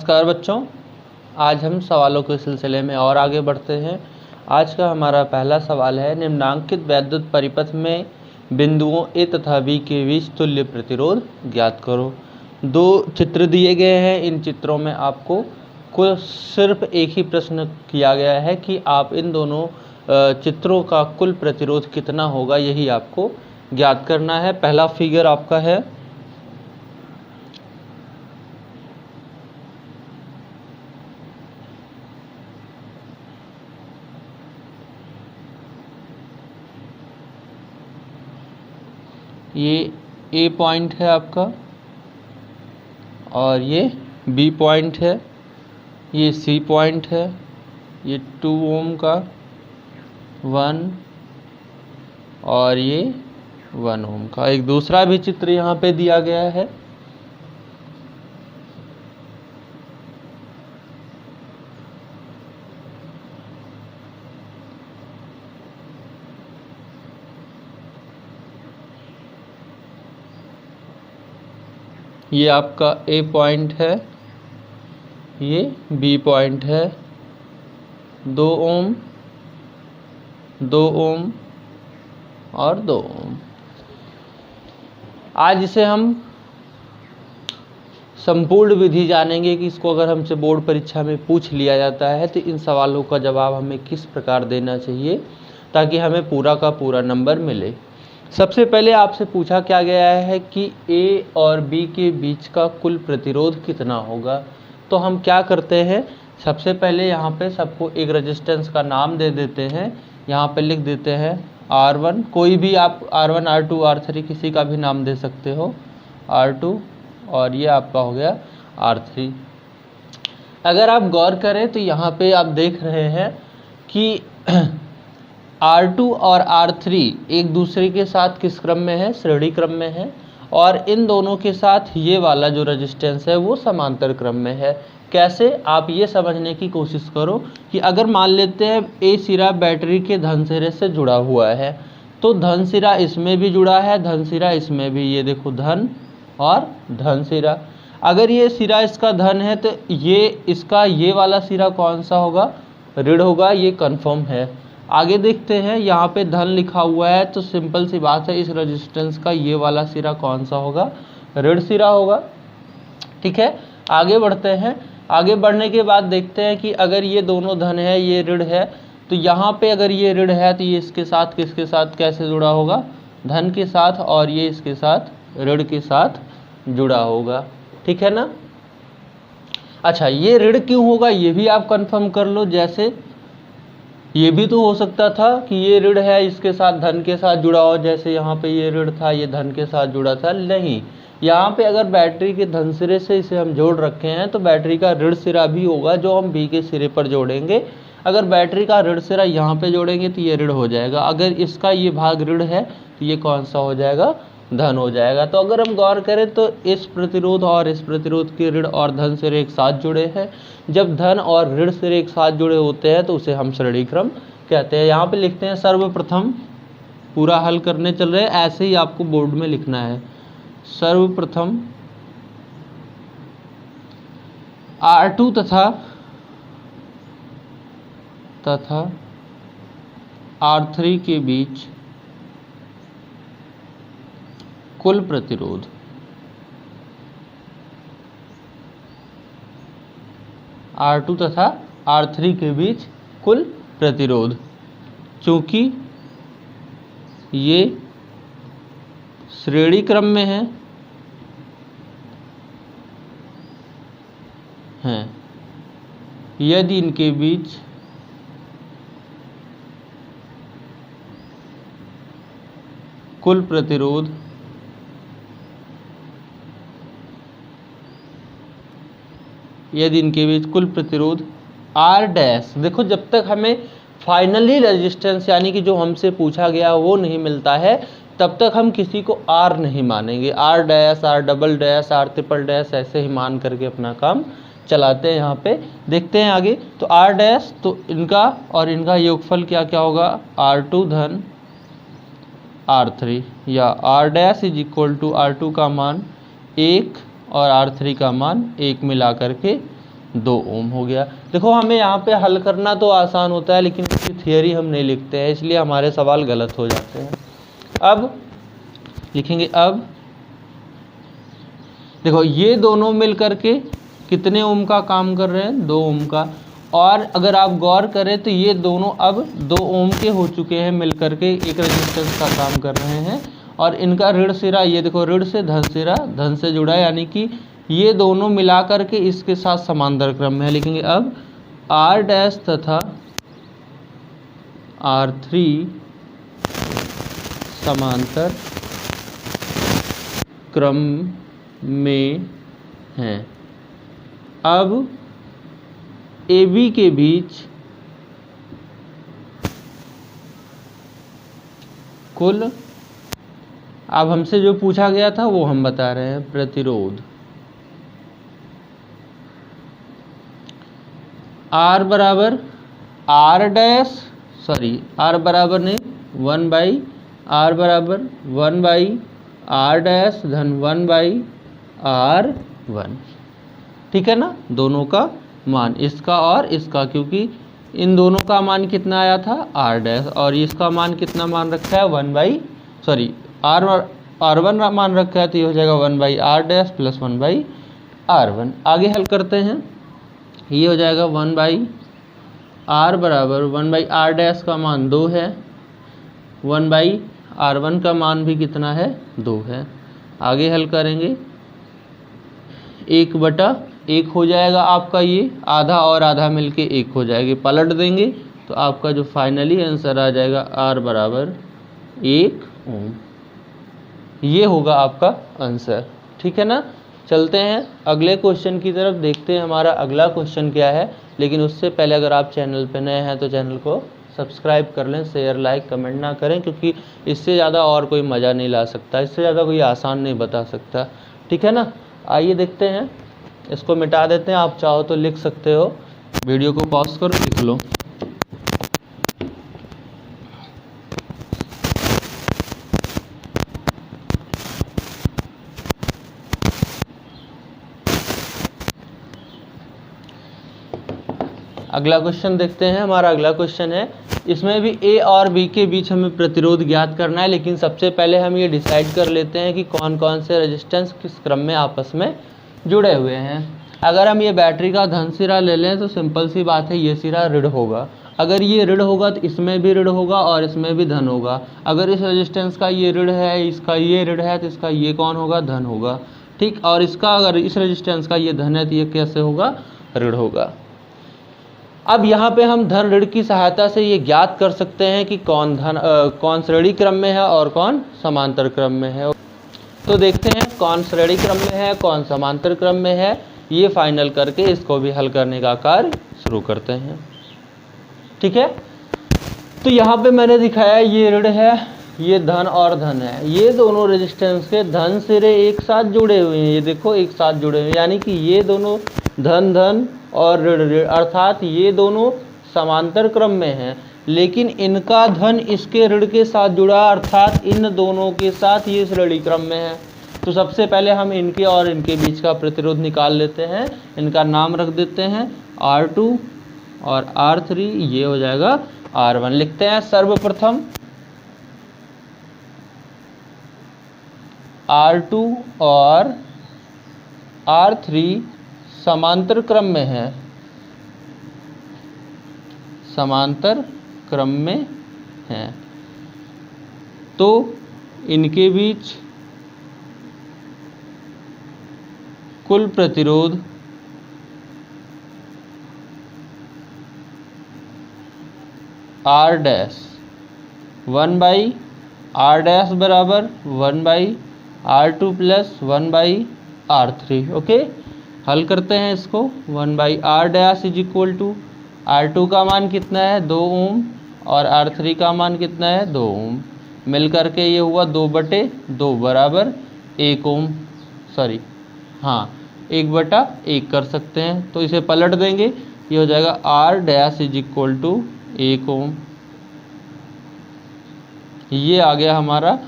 नमस्कार बच्चों, आज हम सवालों के सिलसिले में और आगे बढ़ते हैं। आज का हमारा पहला सवाल है, निम्नांकित वैद्युत परिपथ में बिंदुओं ए तथा बी के बीच तुल्य प्रतिरोध ज्ञात करो। दो चित्र दिए गए हैं, इन चित्रों में आपको सिर्फ एक ही प्रश्न किया गया है कि आप इन दोनों चित्रों का कुल प्रतिरोध कितना होगा, यही आपको ज्ञात करना है। पहला फिगर आपका है ये ए पॉइंट है आपका और ये बी पॉइंट है, ये सी पॉइंट है, ये 2 ओम का 1 और ये 1 ओम का। एक दूसरा भी चित्र यहाँ पे दिया गया है। ये आपका ए पॉइंट है, ये बी पॉइंट है, 2 ओम 2 ओम और 2 ओम। आज इसे हम संपूर्ण विधि जानेंगे कि इसको अगर हमसे बोर्ड परीक्षा में पूछ लिया जाता है तो इन सवालों का जवाब हमें किस प्रकार देना चाहिए ताकि हमें पूरा का पूरा नंबर मिले। सबसे पहले आपसे पूछा क्या गया है कि ए और बी के बीच का कुल प्रतिरोध कितना होगा। तो हम क्या करते हैं, सबसे पहले यहाँ पे सबको एक रेजिस्टेंस का नाम दे देते हैं। यहाँ पे लिख देते हैं R1, कोई भी आप R1 R2 R3 किसी का भी नाम दे सकते हो, R2, और ये आपका हो गया R3। अगर आप गौर करें तो यहाँ पे आप देख रहे हैं कि R2 और R3 एक दूसरे के साथ किस क्रम में है, श्रेणी क्रम में है, और इन दोनों के साथ ये वाला जो रेजिस्टेंस है वो समांतर क्रम में है। कैसे, आप ये समझने की कोशिश करो कि अगर मान लेते हैं ए सिरा बैटरी के धन सिरे से जुड़ा हुआ है तो धन सिरा इसमें भी जुड़ा है, धन सिरा इसमें भी, ये देखो धन और धन सिरा। अगर ये सिरा इसका धन है तो ये इसका ये वाला सिरा कौन सा होगा, ऋण होगा, ये कन्फर्म है। आगे देखते हैं, यहाँ पे धन लिखा हुआ है तो सिंपल सी बात है, इस रेजिस्टेंस का ये वाला सिरा कौन सा होगा, ऋण सिरा होगा। ठीक है, आगे बढ़ते हैं। आगे बढ़ने के बाद देखते हैं कि अगर ये दोनों धन है, ये ऋण है, तो यहाँ पे अगर ये ऋण है तो ये इसके साथ किसके साथ कैसे जुड़ा होगा, धन के साथ, और ये इसके साथ ऋण के साथ जुड़ा होगा। ठीक है ना। अच्छा, ये ऋण क्यों होगा ये भी आप कंफर्म कर लो। जैसे ये भी तो हो सकता था कि ये ऋण है, इसके साथ धन के साथ जुड़ा हो, जैसे यहाँ पे ये ऋण था, ये धन के साथ जुड़ा था। नहीं, यहाँ पे अगर बैटरी के धन सिरे से इसे हम जोड़ रखे हैं तो बैटरी का ऋण सिरा भी होगा जो हम बी के सिरे पर जोड़ेंगे। अगर बैटरी का ऋण सिरा यहाँ पे जोड़ेंगे तो ये ऋण हो जाएगा। अगर इसका ये भाग ऋण है तो ये कौन सा हो जाएगा, धन हो जाएगा। तो अगर हम गौर करें तो इस प्रतिरोध और इस प्रतिरोध के ऋण और धन सिरे एक साथ जुड़े हैं। जब धन और ऋण सिरे एक साथ जुड़े होते हैं तो उसे हम श्रेणी क्रम कहते हैं। यहाँ पे लिखते हैं सर्वप्रथम, पूरा हल करने चल रहे हैं, ऐसे ही आपको बोर्ड में लिखना है। सर्वप्रथम R2 तथा R3 के बीच कुल प्रतिरोध। R2 तथा R3 के बीच कुल प्रतिरोध, चूंकि ये श्रेणी क्रम में हैं, यदि इनके बीच कुल प्रतिरोध R डैश, देखो जब तक हमें फाइनली रेजिस्टेंस यानी कि जो हमसे पूछा गया वो नहीं मिलता है तब तक हम किसी को R नहीं मानेंगे। R dash, R double dash, R triple dash, ऐसे ही मान करके अपना काम चलाते हैं। यहाँ पे देखते हैं आगे, तो R डैश, तो इनका और इनका योगफल क्या क्या होगा, R2 धन R3, या R dash is equal to R2 का मान 1 और R3 का मान 1 मिला करके 2 ओम हो गया। देखो हमें यहाँ पे हल करना तो आसान होता है, लेकिन इसकी थियरी हम नहीं लिखते हैं, इसलिए हमारे सवाल गलत हो जाते हैं। अब लिखेंगे, अब देखो ये दोनों मिल करके कितने ओम का काम कर रहे हैं, 2 ओम का। और अगर आप गौर करें तो ये दोनों अब 2 ओम के हो चुके हैं, मिल करके एक रेजिस्टेंस का काम कर रहे हैं। और इनका ऋण सिरा, ये देखो ऋण से धन सिरा, धन से जुड़ा है, यानी कि ये दोनों मिला करके इसके साथ समांतर क्रम में है। लिखेंगे अब R डैश तथा R3 समांतर क्रम में हैं। अब AB के बीच कुल, अब हमसे जो पूछा गया था वो हम बता रहे हैं, प्रतिरोध R बराबर R डैश, सॉरी R बराबर नहीं 1 R बराबर 1 R डैश धन 1 R1। ठीक है ना, दोनों का मान, इसका और इसका, क्योंकि इन दोनों का मान कितना आया था R डैश, और इसका मान कितना मान रखा है 1 सॉरी R1 मान रखा है, तो ये हो जाएगा 1 R डैश प्लस 1 R1। आगे हल करते हैं, ये हो जाएगा 1 R बराबर 1 R डैश का मान 2 है, 1 R1 का मान भी कितना है 2 है। आगे हल करेंगे, 1/1 हो जाएगा आपका, ये आधा और आधा मिलके 1 हो जाएगी, पलट देंगे तो आपका जो फाइनली आंसर आ जाएगा R बराबर 1 ओम। ये होगा आपका आंसर। ठीक है ना, चलते हैं अगले क्वेश्चन की तरफ, देखते हैं हमारा अगला क्वेश्चन क्या है। लेकिन उससे पहले अगर आप चैनल पे नए हैं तो चैनल को सब्सक्राइब कर लें, शेयर लाइक कमेंट ना करें, क्योंकि इससे ज़्यादा और कोई मज़ा नहीं ला सकता, इससे ज़्यादा कोई आसान नहीं बता सकता। ठीक है ना, आइए देखते हैं, इसको मिटा देते हैं, आप चाहो तो लिख सकते हो, वीडियो को पॉज करो लिख लो। अगला क्वेश्चन देखते हैं, हमारा अगला क्वेश्चन है, इसमें भी A और B के बीच हमें प्रतिरोध ज्ञात करना है। लेकिन सबसे पहले हम ये डिसाइड कर लेते हैं कि कौन कौन से रेजिस्टेंस किस क्रम में आपस में जुड़े हुए हैं। अगर हम ये बैटरी का धन सिरा ले लें तो सिंपल सी बात है, ये सिरा ऋण होगा। अगर ये ऋण होगा तो इसमें भी ऋण होगा और इसमें भी धन होगा। अगर इस रेजिस्टेंस का ये ऋण है, इसका ये ऋण है, तो इसका ये कौन होगा, धन होगा। ठीक, और इसका अगर इस रेजिस्टेंस का ये धन है तो ये कैसे होगा, ऋण होगा। अब यहाँ पे हम धन ऋण की सहायता से ये ज्ञात कर सकते हैं कि कौन श्रेणी क्रम में है और कौन समांतर क्रम में है। तो देखते हैं कौन श्रेणी क्रम में है, कौन समांतर क्रम में है, ये फाइनल करके इसको भी हल करने का कार्य शुरू करते हैं। ठीक है, तो यहाँ पे मैंने दिखाया ये ऋण है, ये धन और धन है, ये दोनों रेजिस्टेंस के धन सिरे एक साथ जुड़े हुए हैं, ये देखो एक साथ जुड़े हुए हैं, यानी कि ये दोनों धन धन और ऋण ऋण, अर्थात ये दोनों समांतर क्रम में हैं। लेकिन इनका धन इसके ऋण के साथ जुड़ा, अर्थात इन दोनों के साथ ये श्रेणी क्रम में है। तो सबसे पहले हम इनके और इनके बीच का प्रतिरोध निकाल लेते हैं, इनका नाम रख देते हैं R2 और R3, ये हो जाएगा R1। लिखते हैं सर्वप्रथम R2 और R3 समांतर क्रम में है, समांतर क्रम में हैं, तो इनके बीच कुल प्रतिरोध R डैश 1 R डैश बराबर 1 R2 प्लस 1 R3। ओके, हल करते हैं इसको। 1 R dash is equal to R2 का मान कितना है 2 ओम और R3 का मान कितना है 2 ओम, मिल करके ये हुआ 2/2 बराबर 1 ओम, सॉरी हाँ 1/1 कर सकते हैं। तो इसे पलट देंगे, ये हो जाएगा R dash is equal to 1 ohm. ये आ गया हमारा,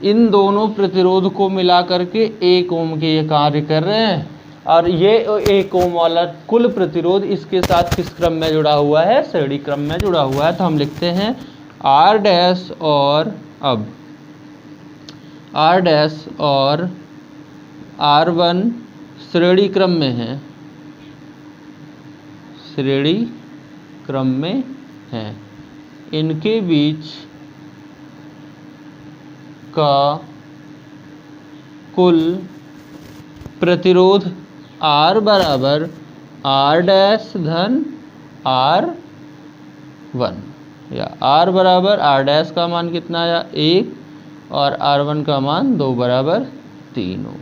इन दोनों प्रतिरोध को मिला करके 1 ओम के ये कार्य कर रहे हैं। और ये 1 ओम वाला कुल प्रतिरोध इसके साथ किस क्रम में जुड़ा हुआ है? श्रेणी क्रम में जुड़ा हुआ है। तो हम लिखते हैं R डैश और अब R डैश और R1 श्रेणी क्रम में है, श्रेणी क्रम में है। इनके बीच का कुल प्रतिरोध R बराबर R डैश धन R1, या R बराबर R डैश का मान कितना आया? 1 और R1 का मान 2 बराबर 3 ओम।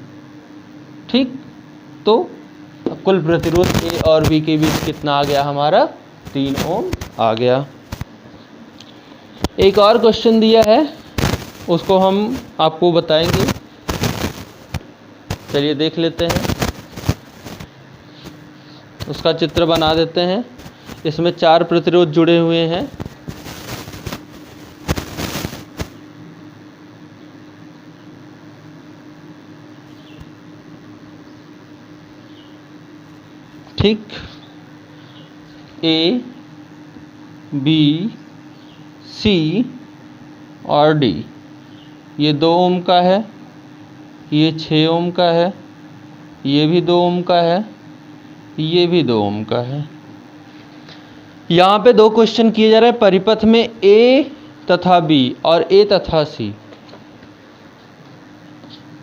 ठीक, तो कुल प्रतिरोध A और B के बीच कितना आ गया हमारा? 3 ओम आ गया। एक और क्वेश्चन दिया है, उसको हम आपको बताएंगे। चलिए देख लेते हैं, उसका चित्र बना देते हैं। इसमें 4 प्रतिरोध जुड़े हुए हैं। ठीक, A, B, C और D, ये 2 ओम का है, ये 6 ओम का है, ये भी 2 ओम का है, ये भी 2 ओम का है। यहाँ पे 2 क्वेश्चन किए जा रहे हैं परिपथ में A तथा B और A तथा C।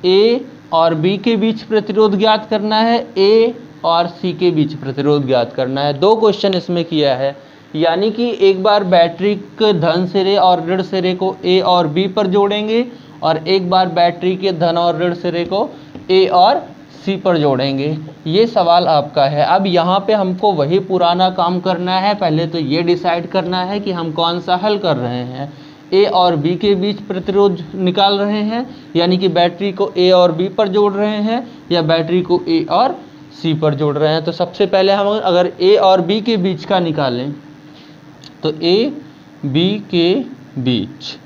A और B के बीच प्रतिरोध ज्ञात करना है, A और C के बीच प्रतिरोध ज्ञात करना है। 2 क्वेश्चन इसमें किया है, यानी कि एक बार बैटरी के धन सिरे और ऋण सिरे को A और B पर जोड़ेंगे और एक बार बैटरी के धन और ऋण सिरे को A और C पर जोड़ेंगे। ये सवाल आपका है। अब यहाँ पे हमको वही पुराना काम करना है। पहले तो ये डिसाइड करना है कि हम कौन सा हल कर रहे हैं। A और B के बीच प्रतिरोध निकाल रहे हैं, यानी कि बैटरी को A और B पर जोड़ रहे हैं, या बैटरी को A और C पर जोड़ रहे हैं। तो सबसे पहले हम अगर A और B के बीच का निकालें तो A B के बीच,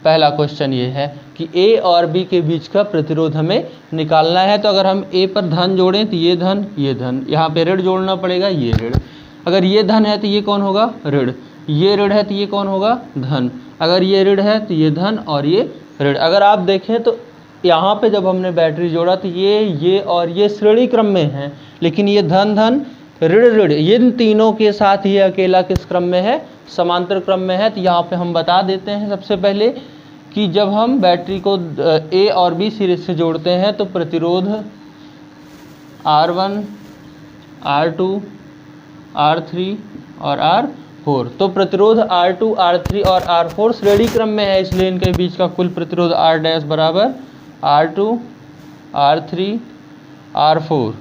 पहला क्वेश्चन ये है कि A और B के बीच का प्रतिरोध हमें निकालना है। तो अगर हम A पर धन जोड़ें तो ये धन, ये धन, यहाँ पे ऋण जोड़ना पड़ेगा, ये ऋण। अगर ये धन है तो ये कौन होगा? ऋण। ये ऋण है तो ये कौन होगा? धन। अगर ये ऋण है तो ये धन और ये ऋण। अगर आप देखें तो यहाँ पे जब हमने बैटरी जोड़ा तो ये और ये श्रेणी क्रम में है, लेकिन ये धन धन ऋण ऋण, इन तीनों के साथ ये अकेला किस क्रम में है? समांतर क्रम में है। तो यहाँ पे हम बता देते हैं सबसे पहले कि जब हम बैटरी को A और B सिरे से जोड़ते हैं तो प्रतिरोध R1, R2, R3 और R4, तो प्रतिरोध R2, R3 और R4 श्रेणी क्रम में है, इसलिए इनके बीच का कुल प्रतिरोध R डैश बराबर R2, R3, R4,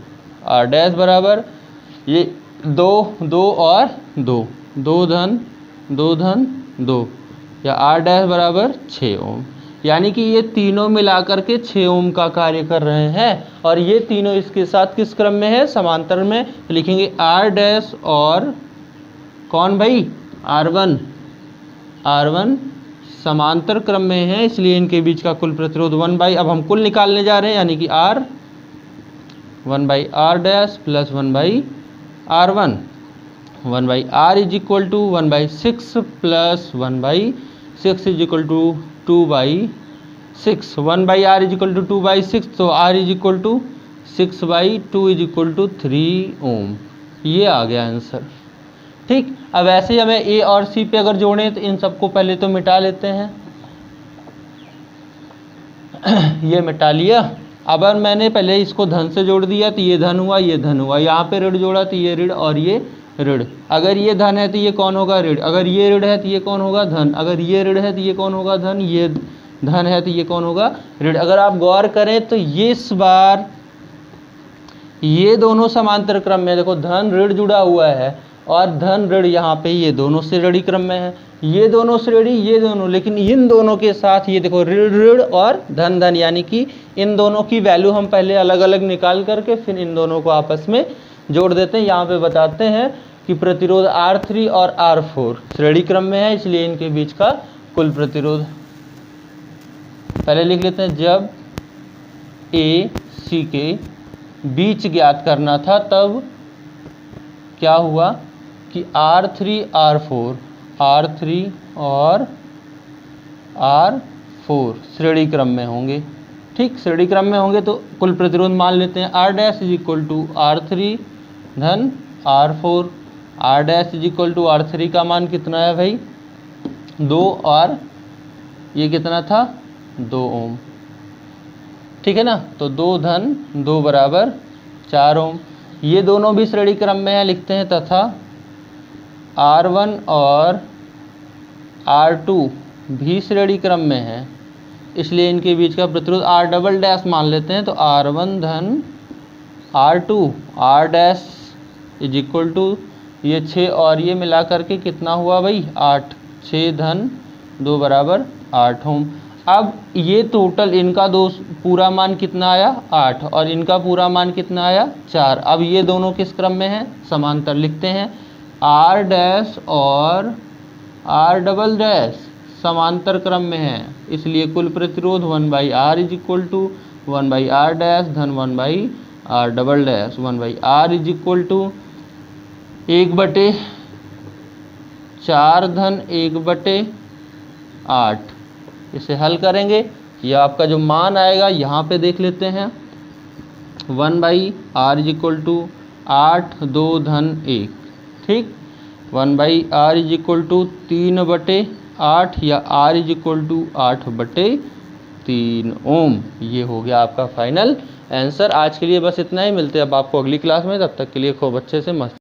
R dash बराबर ये 2, 2 और 2, 2 धन 2 धन 2, या R डैश बराबर 6 ओम। यानी कि ये तीनों मिलाकर के 6 ओम का कार्य कर रहे हैं और ये तीनों इसके साथ किस क्रम में है? समांतर में। तो लिखेंगे R डैश और कौन भाई? R1, R1 समांतर क्रम में है, इसलिए इनके बीच का कुल प्रतिरोध 1/, अब हम कुल निकालने जा रहे हैं, यानी कि R 1/R dash plus 1/R1, 1/R is equal to 1/6 plus 1/6 is equal to 2/6, 1/R is equal to 2/6, तो R is equal to 6/2 is equal to 3 ohm. ये आ गया आंसर। ठीक, अब ऐसे ही हमें A और C पे अगर जोड़ें तो इन सबको पहले तो मिटा लेते हैं। ये मिटा लिया। अब अगर मैंने पहले इसको धन से जोड़ दिया तो ये धन हुआ, ये धन हुआ, यहाँ पे ऋण जोड़ा तो ये ऋण और ये ऋण। अगर ये धन है तो ये कौन होगा? ऋण। अगर ये ऋण है तो ये कौन होगा? धन। अगर ये ऋण है तो ये कौन होगा? धन। ये धन है तो ये कौन होगा? ऋण। अगर आप गौर करें तो ये इस बार ये दोनों समांतर क्रम में, देखो धन ऋण जुड़ा हुआ है और धन ऋण यहाँ पे ये दोनों श्रेणी क्रम में है, ये दोनों श्रेणी, ये दोनों, लेकिन इन दोनों के साथ ये देखो ऋण ऋण और धन धन, यानी कि इन दोनों की वैल्यू हम पहले अलग अलग निकाल करके फिर इन दोनों को आपस में जोड़ देते हैं। यहाँ पे बताते हैं कि प्रतिरोध R3 और R4 श्रेणी क्रम में है, इसलिए इनके बीच का कुल प्रतिरोध पहले लिख लेते हैं। जब A C के बीच ज्ञात करना था, तब क्या हुआ कि R3 R3 और R4 श्रेणी क्रम में होंगे। ठीक, श्रेणी क्रम में होंगे तो कुल प्रतिरोध मान लेते हैं R dash is equal to R3 धन R4। R dash is equal to R3 का मान कितना है भाई 2, और ये कितना था 2 ओम। ठीक है ना, तो 2 धन 2 बराबर 4 ओम। ये दोनों भी श्रेणी क्रम में है, लिखते हैं तथा R1 और R2 भी श्रेणी क्रम में है, इसलिए इनके बीच का प्रतिरोध R डबल डैश मान लेते हैं। तो R1 धन R2 R dash is equal to ये 6 और ये मिला करके कितना हुआ भाई 8, 6 धन 2 बराबर 8 ओम। अब ये टोटल इनका पूरा मान कितना आया 8 और इनका पूरा मान कितना आया 4। अब ये दोनों किस क्रम में हैं, समांतर लिखते हैं। R डैश और R डबल डैश समांतर क्रम में है, इसलिए कुल प्रतिरोध 1/R is equal to 1/R dash धन 1/R double dash. 1/R is equal to 1/4 धन 1/8। इसे हल करेंगे, यह आपका जो मान आएगा यहाँ पे देख लेते हैं। 1/R इज इक्वल टू 8 2 धन 1। ठीक, 1/R इज इक्वल टू 3/8 या R इज इक्वल टू 8/3 ओम। ये हो गया आपका फाइनल आंसर। आज के लिए बस इतना ही, मिलते हैं अब आपको अगली क्लास में, तब तक के लिए खूब अच्छे से मस्त